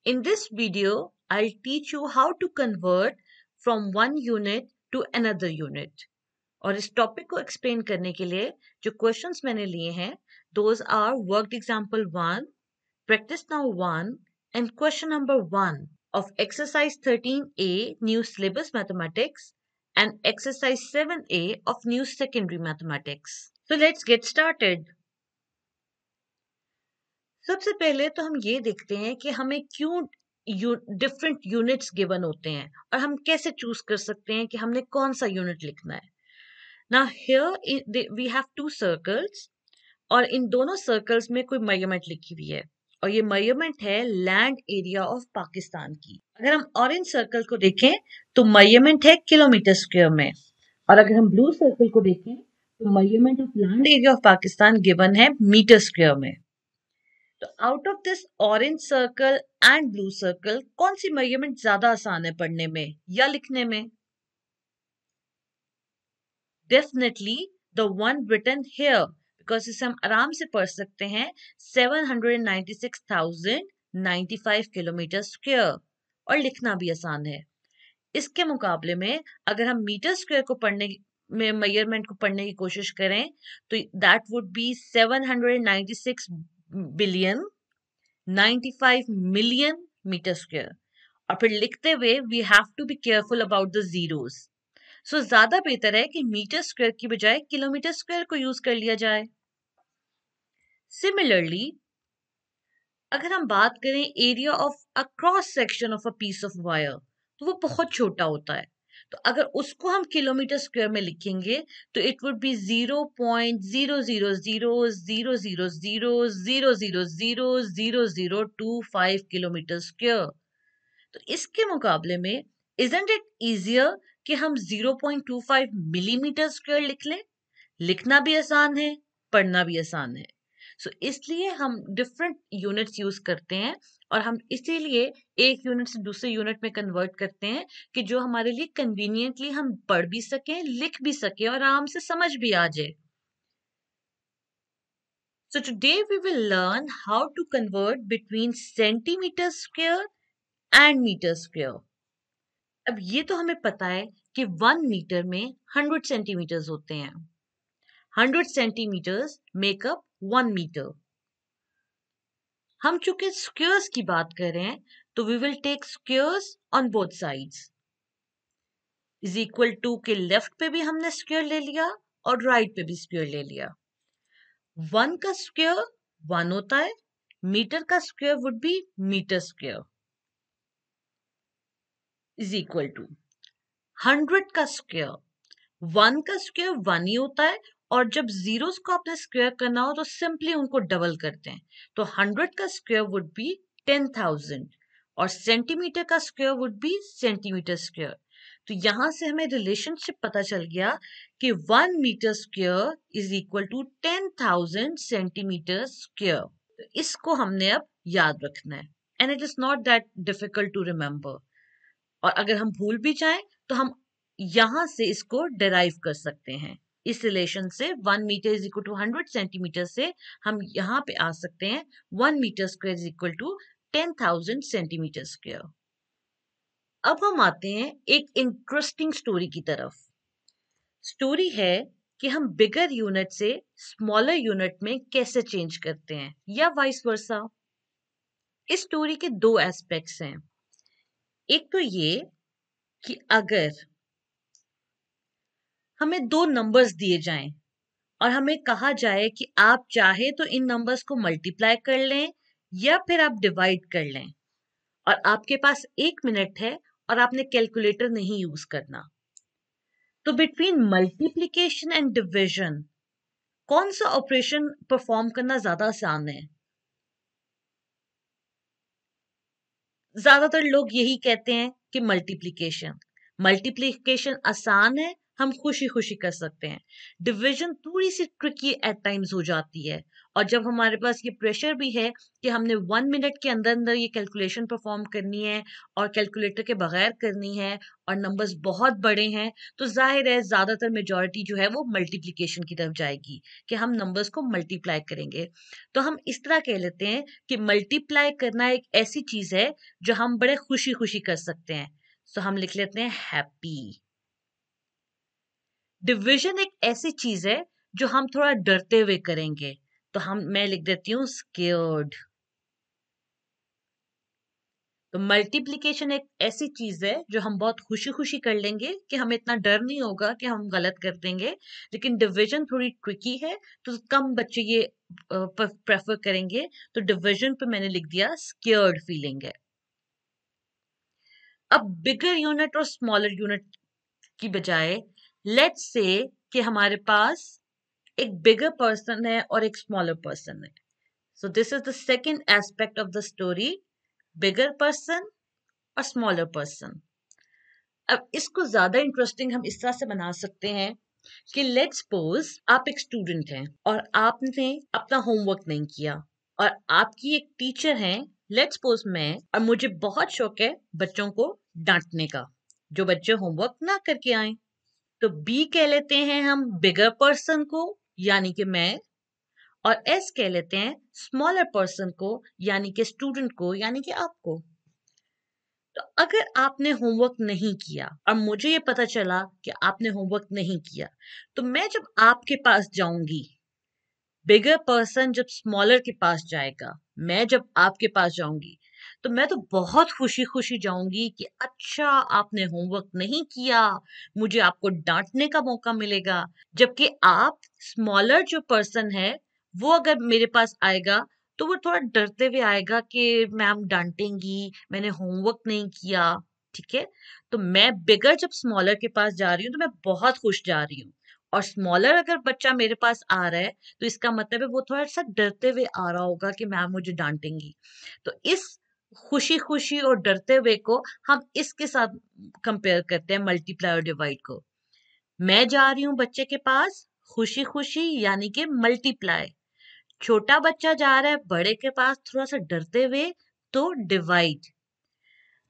In this video, I'll teach you how to convert from one unit to another unit. और इस topic को explain करने के लिए जो क्वेश्चंस मैंने लिए हैं, those are worked example 1, practice now 1, and question number 1 of exercise 13A new syllabus mathematics and exercise 7A of new secondary mathematics. So let's get started. सबसे पहले तो हम ये देखते हैं कि हमें क्यों डिफरेंट यूनिट्स गिवन होते हैं और हम कैसे चूज कर सकते हैं कि हमने कौन सा यूनिट लिखना है. Now here we have two circles और इन दोनों सर्कल्स में कोई मेजरमेंट लिखी हुई है और ये मेजरमेंट है लैंड एरिया ऑफ पाकिस्तान की. अगर हम ऑरेंज सर्कल को देखें तो मेजरमेंट है किलोमीटर स्क्वायर में और अगर हम ब्लू सर्कल को देखें तो measurement of land area of Pakistan given है मीटर स्क्वायर में. तो out of this orange circle and blue circle कौन सी मेजरमेंट ज्यादा आसान है पढ़ने में या लिखने में? Definitely the one written here, because इसे हम आराम से पढ़ सकते हैं 796,095 किलोमीटर स्क्वायर और लिखना भी आसान है. इसके मुकाबले में अगर हम मीटर स्क्वायर को पढ़ने में मेजरमेंट को पढ़ने की कोशिश करें तो that would be 796 billion 95 million metre square और फिर लिखते हुए we have to be careful about the zeros. So ज्यादा बेहतर है कि मीटर स्क्वायर की बजाय किलोमीटर स्क्वायर को यूज कर लिया जाए. सिमिलरली अगर हम बात करें area of a cross section of a piece of wire तो वो बहुत छोटा होता है. तो अगर उसको हम किलोमीटर स्क्वायर में लिखेंगे तो it would be 0.0000000000025 kilometre square. तो इसके मुकाबले में isn't it easier कि हम 0.25 मिलीमीटर स्क्वायर लिख लें? लिखना भी आसान है, पढ़ना भी आसान है. सो इसलिए हम डिफरेंट यूनिट्स यूज करते हैं और हम इसीलिए एक यूनिट से दूसरे यूनिट में कन्वर्ट करते हैं कि जो हमारे लिए कन्वीनियंटली हम पढ़ भी सकें, लिख भी सकें और आराम से समझ भी आ जाए. So today we will learn how to convert between centimeter square and meter square. अब ये तो हमें पता है कि 1 मीटर में 100 सेंटीमीटर्स होते हैं. 100 सेंटीमीटर्स मेक अप 1 मीटर. हम चूंकि स्क्वायर्स की बात कर रहे हैं तो we will take squares on both sides. Is equal to के लेफ्ट पे भी हमने स्क्वायर ले लिया और राइट पे भी स्क्वायर ले लिया. 1 का स्क्वायर 1 होता है, मीटर का square would be meter square is equal to 100 का स्क्वायर 1 का स्क्वायर 1 ही होता है और जब जीरोस को आपने स्क्वायर करना हो तो सिंपली उनको डबल करते हैं. तो 100 का स्क्वायर वुड बी 10,000 और सेंटीमीटर का square would B centimetre square. तो यहां से हमें रिलेशनशिप पता चल गया कि 1 meter square is equal to 10,000 centimeter square. तो इसको हमने अब याद रखना है and it is not that difficult to remember. और अगर हम भूल भी जाएं तो हम यहां से इसको डिराइव कर सकते हैं. इस रिलेशन से 1 meter is equal to 100 centimeter से हम यहाँ पे आ सकते हैं 1 meter square is equal to 10,000 centimeter square. अब हम आते हैं एक इंटरेस्टिंग स्टोरी की तरफ. स्टोरी है कि हम बिगर यूनिट से स्मॉलर यूनिट में कैसे चेंज करते हैं या वाइस वर्सा. इस स्टोरी के दो एस्पेक्ट्स हैं. एक तो ये कि अगर हमें दो नंबर्स दिए जाएं और हमें कहा जाए कि आप चाहे तो इन नंबर्स को मल्टीप्लाई कर लें या फिर आप डिवाइड कर लें और आपके पास 1 मिनट है और आपने कैलकुलेटर नहीं यूज करना, तो बिटवीन मल्टीप्लिकेशन एंड डिवीजन कौन सा ऑपरेशन परफॉर्म करना ज्यादा आसान है? ज्यादातर लोग यही कहते हैं कि मल्टीप्लिकेशन आसान है, हम खुशी खुशी कर सकते हैं. डिवीजन थोड़ी सी ट्रिकी एट टाइम्स हो जाती है और जब हमारे पास ये प्रेशर भी है कि हमने 1 मिनट के अंदर अंदर ये कैलकुलेशन परफॉर्म करनी है और कैलकुलेटर के बगैर करनी है और नंबर्स बहुत बड़े हैं, तो जाहिर है ज्यादातर मेजॉरिटी जो है वो मल्टीप्लिकेशन की तरफ जाएगी कि हम नंबर्स को मल्टीप्लाई करेंगे। तो हम इस तरह कह लेते हैं कि मल्टीप्लाई करना एक ऐसी चीज है जो हम बड़े खुशी खुशी कर सकते हैं। तो हम लिख लेते हैं हैप्पी। डिविजन एक ऐसी चीज है जो हम थोड़ा डरते हुए करेंगे, तो मैं लिख देती हूँ स्केयर्ड। तो मल्टीप्लिकेशन एक ऐसी चीज है जो हम बहुत खुशी खुशी कर लेंगे कि हमें इतना डर नहीं होगा कि हम गलत कर देंगे। लेकिन डिवीजन थोड़ी ट्रिकी है, तो कम बच्चे ये प्रेफर करेंगे। तो डिवीजन पे मैंने लिख दिया स्केयर्ड फीलिंग है। अब बिगर यूनिट और स्मॉलर यूनिट की बजाय लेट्स से कि हमारे पास एक बिगर पर्सन है और एक स्मॉलर पर्सन है। So this is the second aspect of the story, bigger person और स्मॉलर पर्सन। अब इसको ज्यादा इंटरेस्टिंग हम इस तरह से बना सकते हैं कि लेट्स सपोज आप एक स्टूडेंट हैं और आपने अपना होमवर्क नहीं किया और आपकी एक टीचर है, लेट्स सपोज मैं, और मुझे बहुत शौक है बच्चों को डांटने का जो बच्चे होमवर्क ना करके आए। तो बी कह लेते हैं हम बिगर पर्सन को, यानी कि मैं, और एस कह लेते हैं स्मॉलर पर्सन को, यानी कि स्टूडेंट को, यानी कि आपको। तो अगर आपने होमवर्क नहीं किया और मुझे ये पता चला कि आपने होमवर्क नहीं किया, तो मैं जब आपके पास जाऊंगी, बिगर पर्सन जब स्मॉलर के पास जाएगा, मैं जब आपके पास जाऊंगी, तो मैं तो बहुत खुशी खुशी जाऊंगी कि अच्छा आपने होमवर्क नहीं किया, मुझे आपको डांटने का मौका मिलेगा। जबकि आप स्मॉलर जो पर्सन है वो अगर मेरे पास आएगा तो वो थोड़ा डरते हुए आएगा कि मैम डांटेंगी, मैंने होमवर्क नहीं किया। ठीक है, तो मैं बिगर जब स्मॉलर के पास जा रही हूँ तो मैं बहुत खुश जा रही हूँ, और स्मॉलर अगर बच्चा मेरे पास आ रहा है तो इसका मतलब है वो थोड़ा सा डरते हुए आ रहा होगा कि मैम मुझे डांटेंगी। तो इस खुशी खुशी और डरते हुए को हम इसके साथ कंपेयर करते हैं, मल्टीप्लाई और डिवाइड को। मैं जा रही हूँ बच्चे के पास खुशी खुशी, यानी कि मल्टीप्लाई। छोटा बच्चा जा रहा है बड़े के पास थोड़ा सा डरते हुए, तो डिवाइड।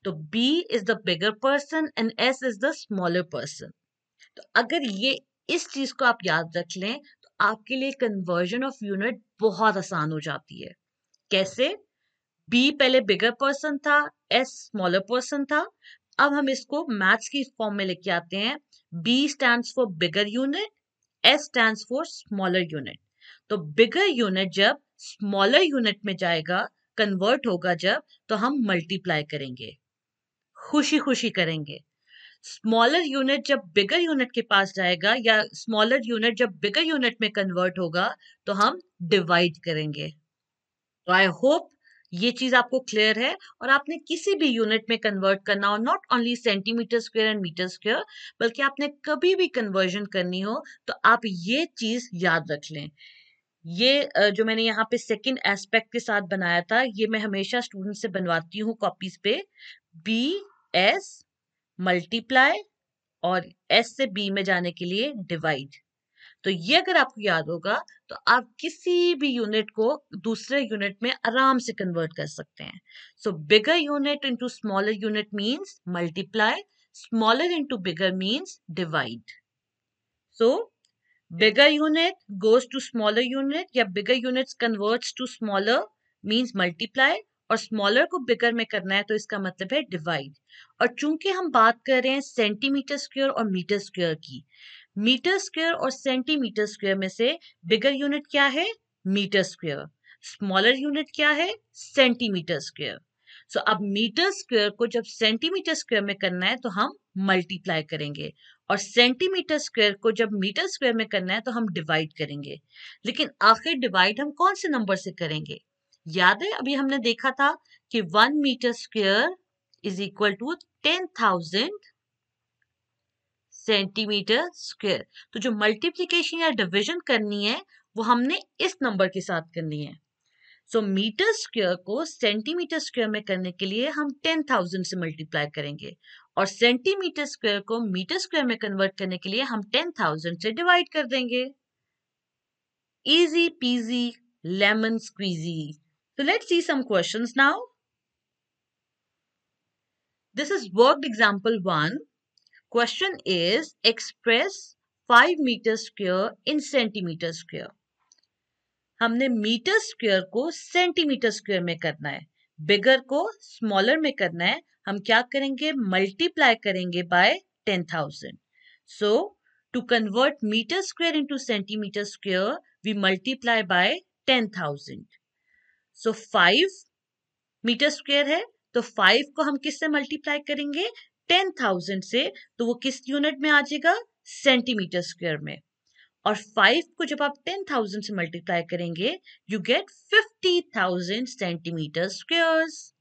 तो B is the bigger person and S is the smaller person. तो अगर ये इस चीज को आप याद रख लें तो आपके लिए कन्वर्जन ऑफ यूनिट बहुत आसान हो जाती है। कैसे? B पहले बिगर पर्सन था, S स्मॉलर पर्सन था। अब हम इसको मैथ्स की फॉर्म में लेके आते हैं। B stands for bigger unit, S stands for smaller unit. तो बिगर यूनिट जब स्मॉलर यूनिट में जाएगा, कन्वर्ट होगा जब, तो हम मल्टीप्लाई करेंगे, खुशी खुशी करेंगे। स्मॉलर यूनिट जब बिगर यूनिट के पास जाएगा या स्मॉलर यूनिट जब बिगर यूनिट में कन्वर्ट होगा, तो हम डिवाइड करेंगे। तो आई होप ये चीज आपको क्लियर है। और आपने किसी भी यूनिट में कन्वर्ट करना हो, not only centimeter square and meter square, बल्कि आपने कभी भी कन्वर्जन करनी हो तो आप ये चीज याद रख लें। ये जो मैंने यहाँ पे सेकंड एस्पेक्ट के साथ बनाया था, ये मैं हमेशा स्टूडेंट से बनवाती हूँ कॉपीज पे। बी एस मल्टीप्लाई और एस से बी में जाने के लिए डिवाइड। तो ये अगर आपको याद होगा तो आप किसी भी यूनिट को दूसरे यूनिट में आराम से कन्वर्ट कर सकते हैं। So bigger unit into smaller unit means multiply, smaller into bigger means divide. So bigger unit goes to smaller unit या bigger units converts to smaller means multiply, और smaller को bigger में करना है तो इसका मतलब है divide। और चूंकि हम बात कर रहे हैं सेंटीमीटर स्क्वायर और मीटर स्क्वायर की, मीटर स्क्वायर और सेंटीमीटर स्क्वायर में से बिगर यूनिट क्या है? Metre square. स्मॉलर यूनिट क्या है? Centimetre square. सो अब मीटर स्क्वायर को जब सेंटीमीटर स्क्वायर में करना है तो हम मल्टीप्लाई करेंगे, और सेंटीमीटर स्क्वायर को जब मीटर स्क्वायर में करना है तो हम डिवाइड करेंगे। लेकिन आखिर डिवाइड हम कौन से नंबर से करेंगे? याद है अभी हमने देखा था कि 1 meter square is equal to 10,000 centimeter square. तो जो मल्टीप्लीकेशन या डिवीजन करनी है वो हमने इस नंबर के साथ करनी है। सो मीटर स्क्वायर को सेंटीमीटर स्क्वायर में करने के लिए हम 10,000 से मल्टीप्लाई करेंगे, और सेंटीमीटर स्क्वायर को मीटर स्क्वायर में कन्वर्ट करने के लिए हम 10,000 से डिवाइड कर देंगे। Easy PG lemon squeezy. So let's see some questions now. This is worked example 1. Question is express 5 meter square in centimeter square. हमने मीटर स्क्वायर को सेंटीमीटर स्क्वायर में करना है, बिगर को स्मॉलर में करना है. हम क्या करेंगे? मल्टीप्लाई करेंगे by 10,000. So to convert meter square into centimeter square we multiply by 10,000. So 5 meter square है तो 5 को हम किससे मल्टीप्लाई करेंगे? 10,000 से. तो वो किस यूनिट में आ जाएगा? सेंटीमीटर स्क्वायर में. और 5 को जब आप 10,000 से मल्टीप्लाई करेंगे you get 50,000 centimeter squares.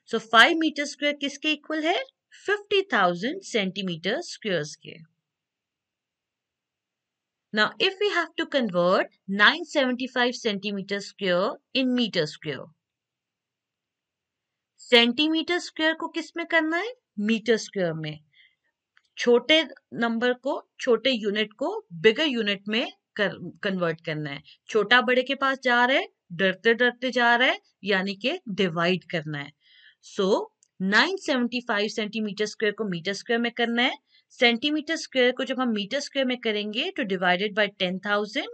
So 5 meter square किसके इक्वल है? 50,000 सेंटीमीटर स्क्वायर्स के. Now if we have to convert 975 centimeter square in meter square, centimeter square को किस में करना है? मीटर स्क्वायर में. छोटे नंबर को, छोटे यूनिट को बिगर यूनिट में कन्वर्ट करना है. छोटा बड़े के पास जा रहा है, डरते डरते जा रहा है, यानी कि डिवाइड करना है. सो 975 सेंटीमीटर स्क्वायर को मीटर स्क्वायर में करना है. सेंटीमीटर स्क्वायर को जब हम मीटर स्क्वायर में करेंगे तो divided by 10,000.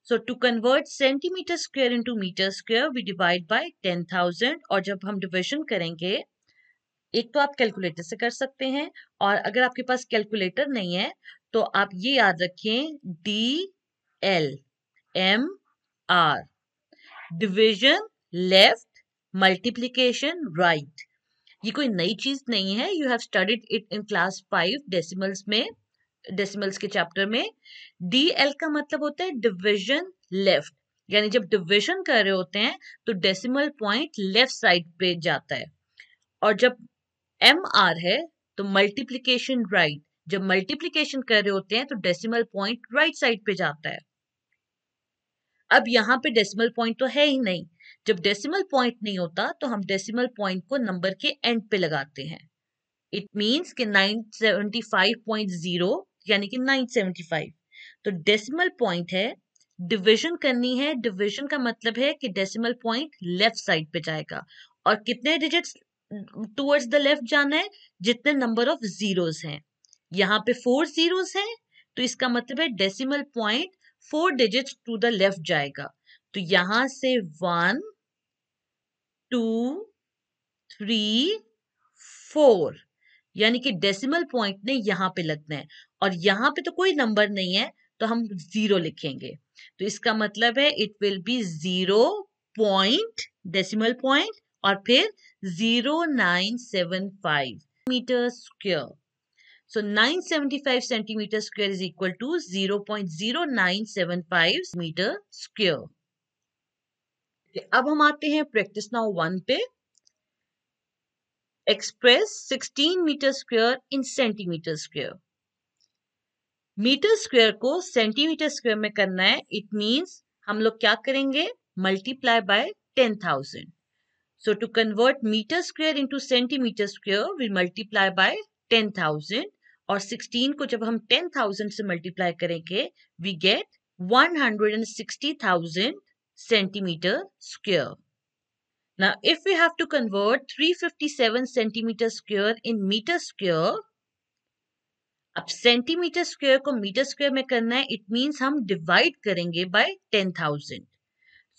So to convert centimeter square into meter square we divide by 10,000. और जब हम डिविजन करेंगे, एक तो आप कैलकुलेटर से कर सकते हैं, और अगर आपके पास कैलकुलेटर नहीं है तो आप ये याद रखें DLMR, division left, multiplication right. ये कोई नई चीज नहीं है, you have studied it in class 5 decimals में, डेसिमल्स के चैप्टर में. DL का मतलब होता है डिवीजन लेफ्ट, यानी जब डिवीजन कर रहे होते हैं तो डेसिमल पॉइंट लेफ्ट साइड पे जाता है. और जब MR है तो मल्टीप्लिकेशन राइट, जब मल्टीप्लिकेशन कर रहे होते हैं तो डेसिमल पॉइंट राइट साइड पे जाता है. अब यहाँ पे डेसिमल पॉइंट तो है ही नहीं. जब डेसिमल पॉइंट नहीं होता तो हम डेसिमल पॉइंट को नंबर के एंड पे लगाते हैं. इट मींस कि 975.0 यानी कि 975. तो डेसिमल पॉइंट है, डिवीजन करनी है. डिवीजन का मतलब है कि डेसिमल पॉइंट लेफ्ट साइड पे जाएगा. और कितने डिजिट्स टूवर्ड्स द लेफ्ट जाना है? जितने नंबर ऑफ जीरोस हैं. यहाँ पे 4 जीरोस हैं तो इसका मतलब है decimal point 4 digits to the left जाएगा. तो यहां से 1 2 3 4, यानी कि डेसिमल पॉइंट ने यहां पे लगना है. और यहां पे तो कोई नंबर नहीं है तो हम 0 लिखेंगे. तो इसका मतलब है it will B 0 point, decimal point, और फिर 0975 metre square. So 975 centimeter square is equal to 0.0975 meter square. अब हम आते हैं प्रैक्टिस नाउ 1 पे. Express 16 meter square in centimeter square. Meter square को सेंटीमीटर स्क्वायर में करना है. इट मींस हम लोग क्या करेंगे? Multiply by 10,000. So to convert meter square into centimeter square, we multiply by 10,000. और 16 को जब हम 10,000 से मल्टीप्लाई करेंगे we get 160,000 centimeter square. Now if we have to convert 357 centimeter square in meter square, अब सेंटीमीटर स्क्वायर को metre square में करना है. इट मींस हम डिवाइड करेंगे बाय 10,000.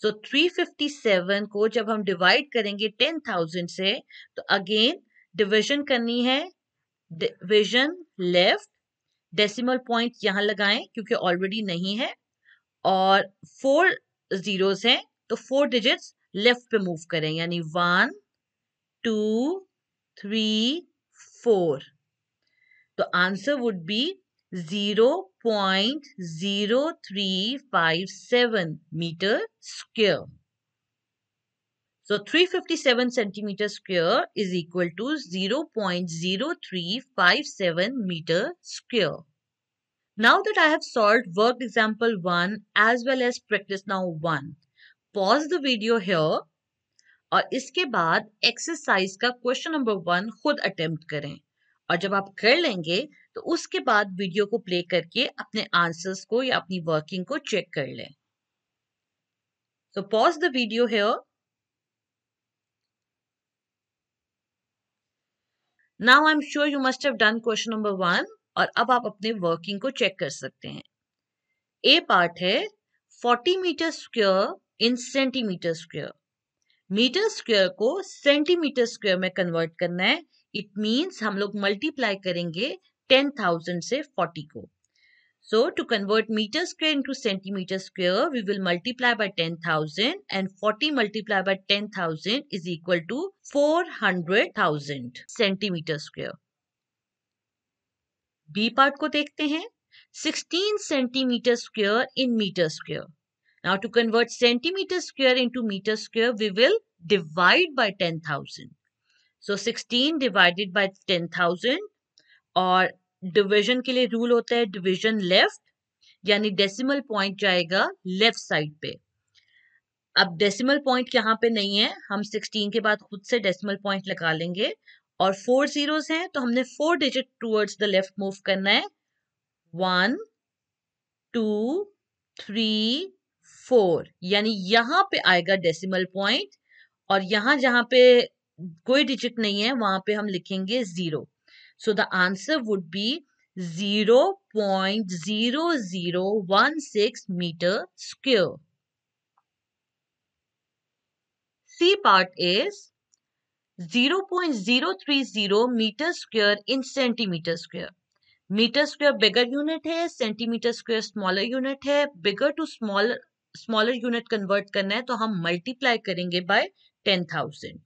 सो 357 को जब हम डिवाइड करेंगे 10,000 से तो अगेन डिवीजन करनी है. डिवीजन लेफ्ट, डेसिमल पॉइंट यहां लगाएं क्योंकि ऑलरेडी नहीं है, और 4 जीरोस हैं तो 4 डिजिट्स लेफ्ट पे मूव करें, यानी 1 2 3 4. तो answer would B 0.0357 meter square. So 357 centimeter square is equal to 0.0357 meter square. Now that I have solved worked example 1 as well as practice now 1, pause the video here और इसके बाद exercise का question number 1 खुद attempt करें. और जब आप कर लेंगे तो उसके बाद वीडियो को प्ले करके अपने आंसर्स को या अपनी वर्किंग को चेक कर लें. So pause the video here. Now I'm sure you must have done question number 1 और अब आप अपने वर्किंग को चेक कर सकते हैं. ए पार्ट है 40 meter square in centimeter square. Meter square को सेंटीमीटर स्क्वायर में कन्वर्ट करना है. इट मीन्स हम लोग मल्टीप्लाई करेंगे 10,000 से 40 को. So to convert meter square into centimeter square, we will multiply by 10,000 and 40 multiplied by 10,000 is equal to 400,000 centimeter square. B part को देखते हैं. 16 centimeter square in meter square. Now to convert centimeter square into meter square, we will divide by 10,000. So 16 divided by 10,000 और division के लिए rule होता है division left, यानी decimal point जाएगा लेफ्ट साइड पे. अब डेसिमल पॉइंट यहाँ पे नहीं है, हम 16 के बाद खुद से डेसिमल पॉइंट लगा लेंगे और 4 जीरोस हैं तो हमने 4 digit towards the left move करना है. 1 2 3 4, यानी यहाँ पे आएगा डेसिमल पॉइंट और यहाँ जहाँ पे कोई डिजिट नहीं है वहां पे हम लिखेंगे 0. So the answer would be 0.0016 meter square. C part is 0.030 meter square in centimeter square. Meter square bigger unit है, centimeter square smaller unit है. Bigger to smaller unit convert करना है तो हम multiply करेंगे by 10,000.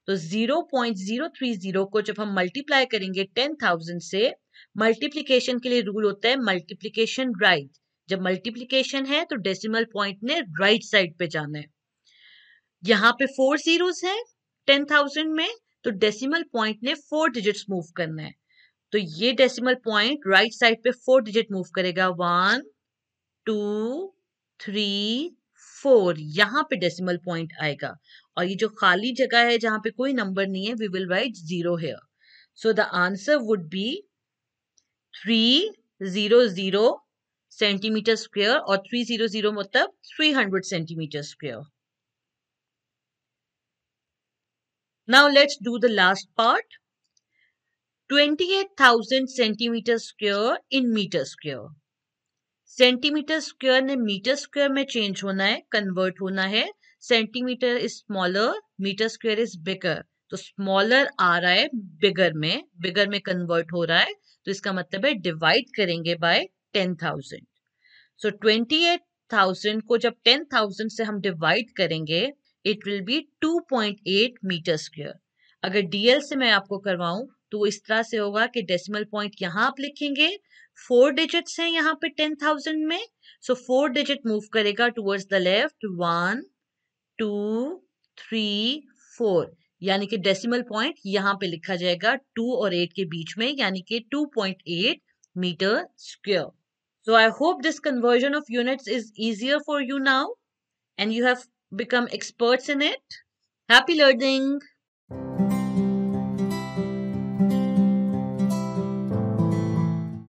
तो 0.030 को जब हम मल्टीप्लाई करेंगे 10,000 से, मल्टीप्लिकेशन के लिए रूल होता है मल्टीप्लिकेशन राइट. जब मल्टीप्लिकेशन है तो डेसिमल पॉइंट ने राइट साइड पे जाना है. यहाँ पे 4 जीरोस हैं 10,000 में, तो डेसिमल पॉइंट ने 4 डिजिट्स मूव करना है. तो ये डेसिमल पॉइंट राइट साइड पे 4 डिजिट मूव करेगा. 1 2 3 4, यहाँ पे डेसिमल पॉइंट आएगा और ये जो खाली जगह है जहां पे कोई नंबर नहीं है, we will write 0 here. So the answer would be 300 centimeter square और 300 मतलब 300 centimeter square. Now let's do the last part. 28,000 centimeter square in meter square. Centimeter square ने मीटर स्क्वायर में चेंज होना है, कन्वर्ट होना है. Centimeter is smaller, meter square is bigger. तो smaller आ रहा है बिगर में कन्वर्ट हो रहा है, तो इसका मतलब है डिवाइड करेंगे बाय 10,000. सो 28,000 को जब 10,000 से हम डिवाइड करेंगे, it will be 2.8 meter square. अगर डीएल से मैं आपको करवाऊं तो इस तरह से होगा कि डेसिमल पॉइंट यहाँ आप लिखेंगे, 4 डिजिट्स हैं यहाँ पे 10,000 में, सो 4 डिजिट मूव करेगा टुवर्ड्स द लेफ्ट. 1 2 3 4, यानी कि डेसिमल पॉइंट यहाँ पे लिखा जाएगा 2 और 8 के बीच में, यानी कि 2.8 meter square. So I hope this conversion of units is easier for you now and you have become experts in it. Happy learning!